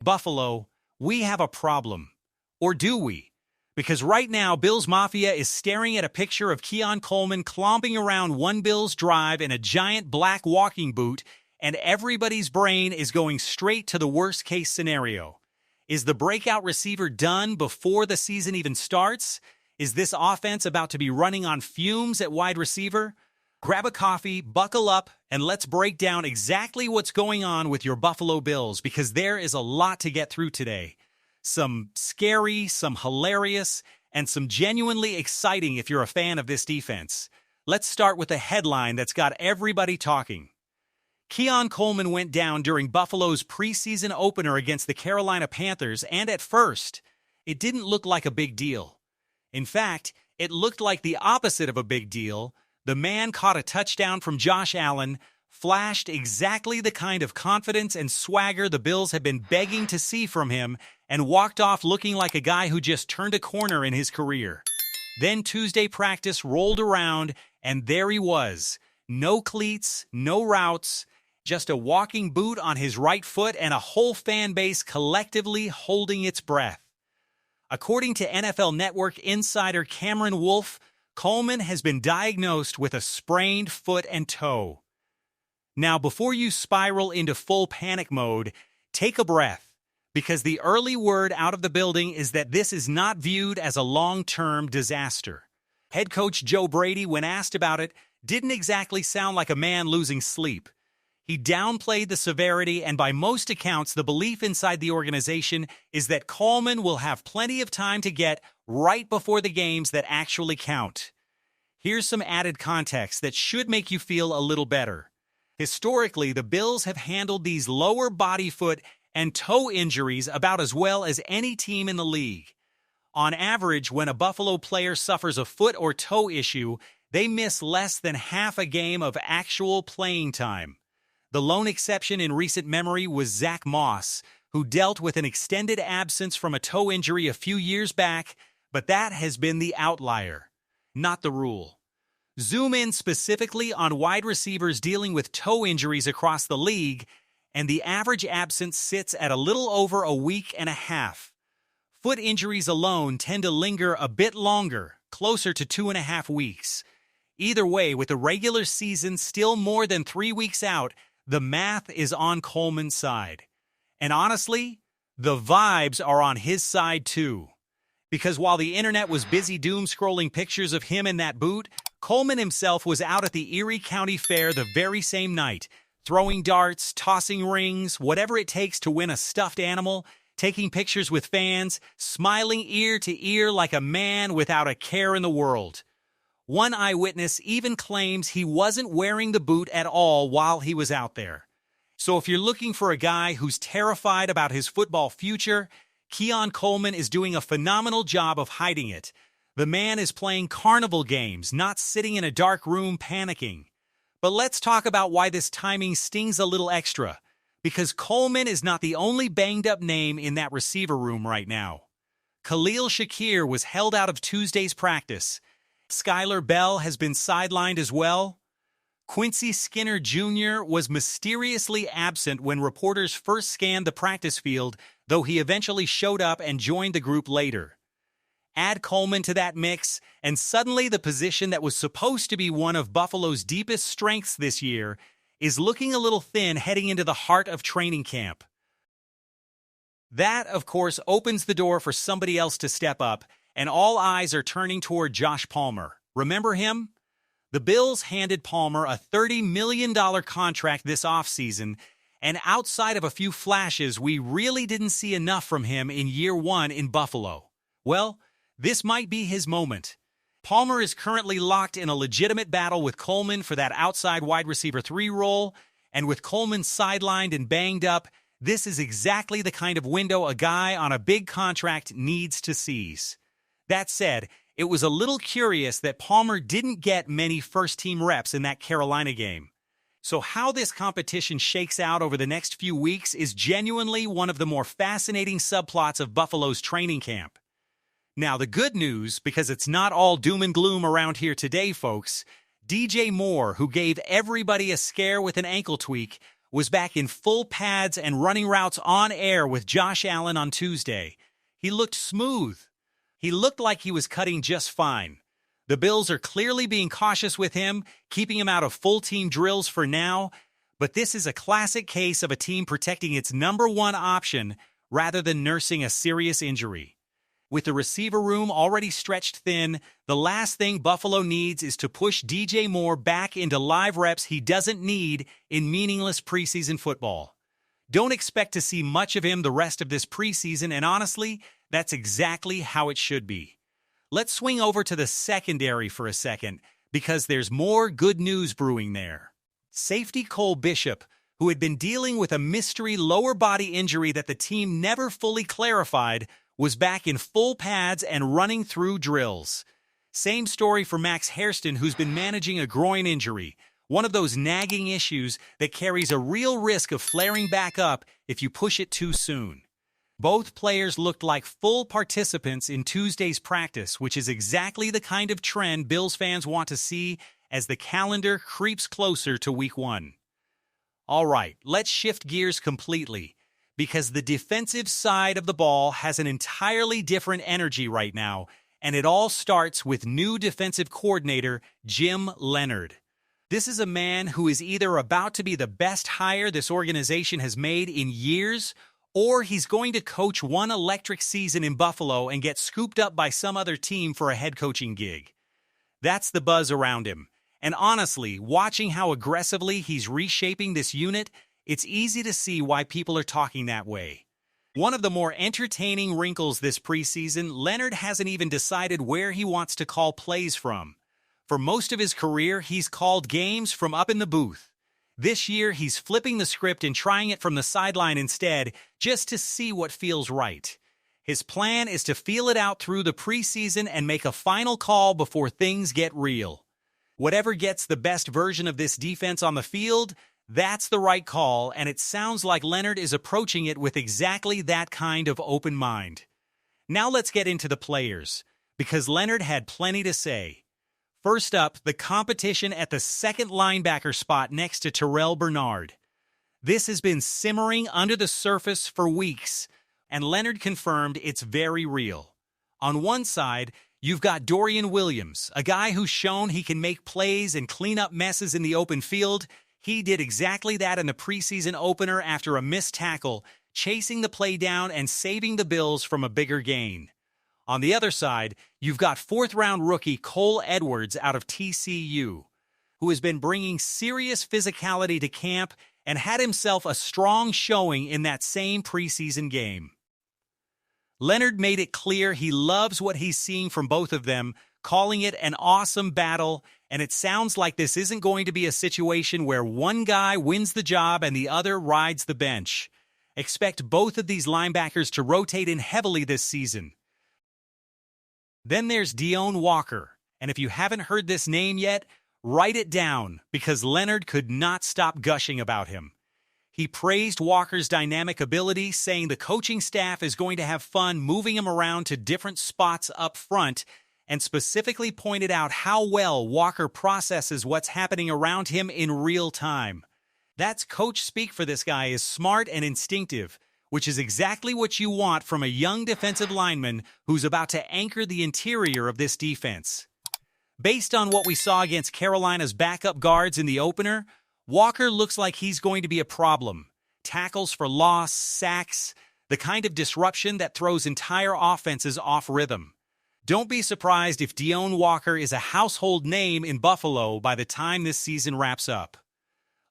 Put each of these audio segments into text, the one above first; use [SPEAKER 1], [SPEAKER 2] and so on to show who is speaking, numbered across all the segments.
[SPEAKER 1] Buffalo, we have a problem. Or do we? Because right now, Bills Mafia is staring at a picture of Keon Coleman clomping around one Bills drive in a giant black walking boot, and everybody's brain is going straight to the worst-case scenario. Is the breakout receiver done before the season even starts? Is this offense about to be running on fumes at wide receiver? Grab a coffee, buckle up, and let's break down exactly what's going on with your Buffalo Bills, because there is a lot to get through today. Some scary, some hilarious, and some genuinely exciting if you're a fan of this defense. Let's start with a headline that's got everybody talking. Keon Coleman went down during Buffalo's preseason opener against the Carolina Panthers, and at first, it didn't look like a big deal. In fact, it looked like the opposite of a big deal. The man caught a touchdown from Josh Allen, flashed exactly the kind of confidence and swagger the Bills have been begging to see from him, and walked off looking like a guy who just turned a corner in his career. Then Tuesday practice rolled around, and there he was. No cleats, no routes, just a walking boot on his right foot and a whole fan base collectively holding its breath. According to NFL Network insider Cameron Wolfe, Coleman has been diagnosed with a sprained foot and toe. Now, before you spiral into full panic mode, take a breath, because the early word out of the building is that this is not viewed as a long-term disaster. Head coach Joe Brady, when asked about it, didn't exactly sound like a man losing sleep. He downplayed the severity, and by most accounts, the belief inside the organization is that Coleman will have plenty of time to get right before the games that actually count. Here's some added context that should make you feel a little better. Historically, the Bills have handled these lower body, foot, and toe injuries about as well as any team in the league. On average, when a Buffalo player suffers a foot or toe issue, they miss less than half a game of actual playing time. The lone exception in recent memory was Zach Moss, who dealt with an extended absence from a toe injury a few years back, but that has been the outlier, not the rule. Zoom in specifically on wide receivers dealing with toe injuries across the league, and the average absence sits at a little over a week and a half. Foot injuries alone tend to linger a bit longer, closer to 2.5 weeks. Either way, with the regular season still more than 3 weeks out, the math is on Coleman's side. And honestly, the vibes are on his side too. Because while the internet was busy doom-scrolling pictures of him in that boot, Coleman himself was out at the Erie County Fair the very same night, throwing darts, tossing rings, whatever it takes to win a stuffed animal, taking pictures with fans, smiling ear to ear like a man without a care in the world. One eyewitness even claims he wasn't wearing the boot at all while he was out there. So if you're looking for a guy who's terrified about his football future, Keon Coleman is doing a phenomenal job of hiding it. The man is playing carnival games, not sitting in a dark room panicking. But let's talk about why this timing stings a little extra, because Coleman is not the only banged-up name in that receiver room right now. Khalil Shakir was held out of Tuesday's practice. Skylar Bell has been sidelined as well. Quincy Skinner Jr. was mysteriously absent when reporters first scanned the practice field, though he eventually showed up and joined the group later. Add Coleman to that mix, and suddenly the position that was supposed to be one of Buffalo's deepest strengths this year is looking a little thin heading into the heart of training camp. That, of course, opens the door for somebody else to step up, and all eyes are turning toward Josh Palmer. Remember him? The Bills handed Palmer a $30 million contract this offseason, and outside of a few flashes, we really didn't see enough from him in year one in Buffalo. Well, this might be his moment. Palmer is currently locked in a legitimate battle with Coleman for that outside wide receiver 3 role, and with Coleman sidelined and banged up, this is exactly the kind of window a guy on a big contract needs to seize. That said, it was a little curious that Palmer didn't get many first-team reps in that Carolina game. So how this competition shakes out over the next few weeks is genuinely one of the more fascinating subplots of Buffalo's training camp. Now, the good news, because it's not all doom and gloom around here today, folks, DJ Moore, who gave everybody a scare with an ankle tweak, was back in full pads and running routes on air with Josh Allen on Tuesday. He looked smooth. He looked like he was cutting just fine. The Bills are clearly being cautious with him, keeping him out of full-team drills for now, but this is a classic case of a team protecting its number one option rather than nursing a serious injury. With the receiver room already stretched thin, the last thing Buffalo needs is to push DJ Moore back into live reps he doesn't need in meaningless preseason football. Don't expect to see much of him the rest of this preseason, and honestly, that's exactly how it should be. Let's swing over to the secondary for a second, because there's more good news brewing there. Safety Cole Bishop, who had been dealing with a mystery lower body injury that the team never fully clarified, was back in full pads and running through drills. Same story for Max Hairston, who's been managing a groin injury, one of those nagging issues that carries a real risk of flaring back up if you push it too soon. Both players looked like full participants in Tuesday's practice, which is exactly the kind of trend Bills fans want to see as the calendar creeps closer to Week 1. All right, let's shift gears completely, because the defensive side of the ball has an entirely different energy right now, and it all starts with new defensive coordinator Jim Leonhard. This is a man who is either about to be the best hire this organization has made in years, or he's going to coach one electric season in Buffalo and get scooped up by some other team for a head coaching gig. That's the buzz around him. And honestly, watching how aggressively he's reshaping this unit, it's easy to see why people are talking that way. One of the more entertaining wrinkles this preseason, Leonhard hasn't even decided where he wants to call plays from. For most of his career, he's called games from up in the booth. This year, he's flipping the script and trying it from the sideline instead, just to see what feels right. His plan is to feel it out through the preseason and make a final call before things get real. Whatever gets the best version of this defense on the field, that's the right call, and it sounds like Leonhard is approaching it with exactly that kind of open mind. Now let's get into the players, because Leonhard had plenty to say. First up, the competition at the second linebacker spot next to Terrell Bernard. This has been simmering under the surface for weeks, and Leonhard confirmed it's very real. On one side, you've got Dorian Williams, a guy who's shown he can make plays and clean up messes in the open field. He did exactly that in the preseason opener after a missed tackle, chasing the play down and saving the Bills from a bigger gain. On the other side, you've got fourth-round rookie Cole Edwards out of TCU, who has been bringing serious physicality to camp and had himself a strong showing in that same preseason game. Leonhard made it clear he loves what he's seeing from both of them, calling it an awesome battle, and it sounds like this isn't going to be a situation where one guy wins the job and the other rides the bench. Expect both of these linebackers to rotate in heavily this season. Then there's Deone Walker, and if you haven't heard this name yet, write it down, because Leonhard could not stop gushing about him. He praised Walker's dynamic ability, saying the coaching staff is going to have fun moving him around to different spots up front, and specifically pointed out how well Walker processes what's happening around him in real time. That's coach speak for this guy, is smart and instinctive, which is exactly what you want from a young defensive lineman who's about to anchor the interior of this defense. Based on what we saw against Carolina's backup guards in the opener, Walker looks like he's going to be a problem. Tackles for loss, sacks, the kind of disruption that throws entire offenses off rhythm. Don't be surprised if Deone Walker is a household name in Buffalo by the time this season wraps up.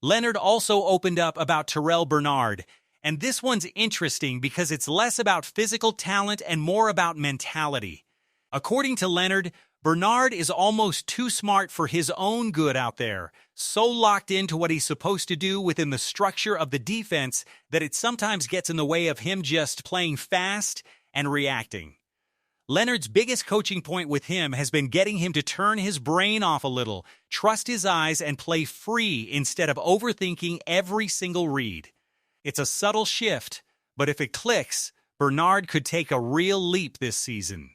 [SPEAKER 1] Leonhard also opened up about Terrell Bernard, and this one's interesting because it's less about physical talent and more about mentality. According to Leonhard, Bernard is almost too smart for his own good out there, so locked into what he's supposed to do within the structure of the defense that it sometimes gets in the way of him just playing fast and reacting. Leonhard's biggest coaching point with him has been getting him to turn his brain off a little, trust his eyes, and play free instead of overthinking every single read. It's a subtle shift, but if it clicks, Bernard could take a real leap this season.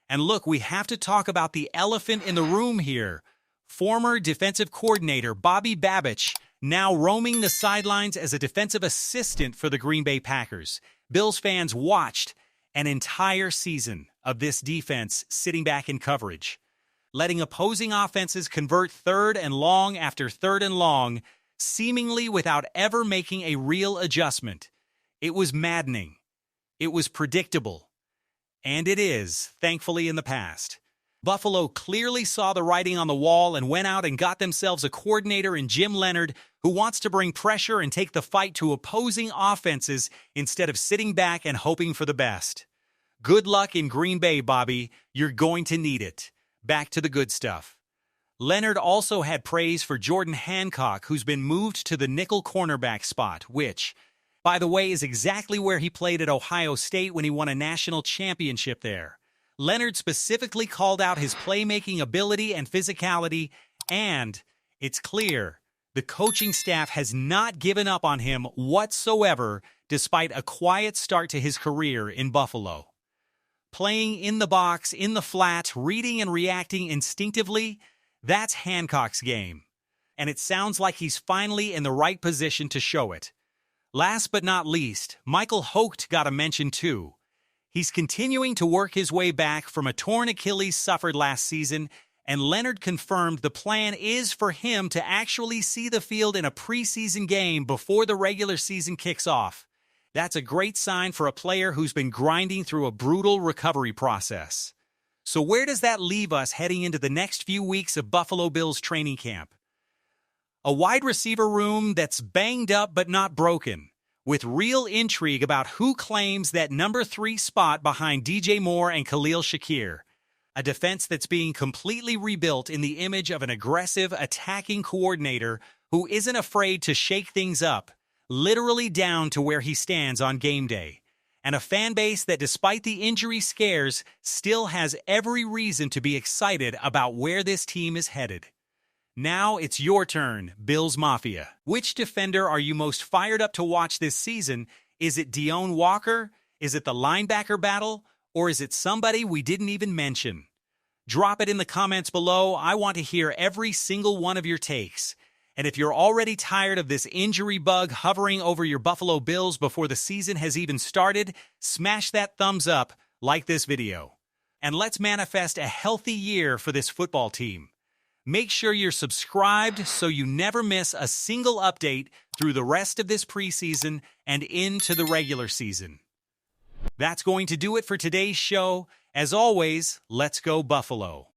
[SPEAKER 1] And look, we have to talk about the elephant in the room here. Former defensive coordinator Bobby Babich now roaming the sidelines as a defensive assistant for the Green Bay Packers. Bills fans watched an entire season of this defense sitting back in coverage, letting opposing offenses convert third and long after third and long, seemingly without ever making a real adjustment. It was maddening. It was predictable. And it is, thankfully, in the past. Buffalo clearly saw the writing on the wall and went out and got themselves a coordinator in Jim Leonhard who wants to bring pressure and take the fight to opposing offenses instead of sitting back and hoping for the best. Good luck in Green Bay, Bobby. You're going to need it. Back to the good stuff. Leonhard also had praise for Jordan Hancock, who's been moved to the nickel cornerback spot, which, by the way, is exactly where he played at Ohio State when he won a national championship there. Leonhard specifically called out his playmaking ability and physicality, and it's clear the coaching staff has not given up on him whatsoever despite a quiet start to his career in Buffalo. Playing in the box, in the flat, reading and reacting instinctively, that's Hancock's game. And it sounds like he's finally in the right position to show it. Last but not least, Michael Hocht got a mention too. He's continuing to work his way back from a torn Achilles suffered last season, and Leonhard confirmed the plan is for him to actually see the field in a preseason game before the regular season kicks off. That's a great sign for a player who's been grinding through a brutal recovery process. So where does that leave us heading into the next few weeks of Buffalo Bills training camp? A wide receiver room that's banged up but not broken, with real intrigue about who claims that number 3 spot behind DJ Moore and Khalil Shakir. A defense that's being completely rebuilt in the image of an aggressive, attacking coordinator who isn't afraid to shake things up, literally down to where he stands on game day. And a fan base that, despite the injury scares, still has every reason to be excited about where this team is headed. Now it's your turn, Bills Mafia. Which defender are you most fired up to watch this season? Is it Deone Walker? Is it the linebacker battle? Or is it somebody we didn't even mention? Drop it in the comments below. I want to hear every single one of your takes. And if you're already tired of this injury bug hovering over your Buffalo Bills before the season has even started, smash that thumbs up, like this video. And let's manifest a healthy year for this football team. Make sure you're subscribed so you never miss a single update through the rest of this preseason and into the regular season. That's going to do it for today's show. As always, let's go Buffalo.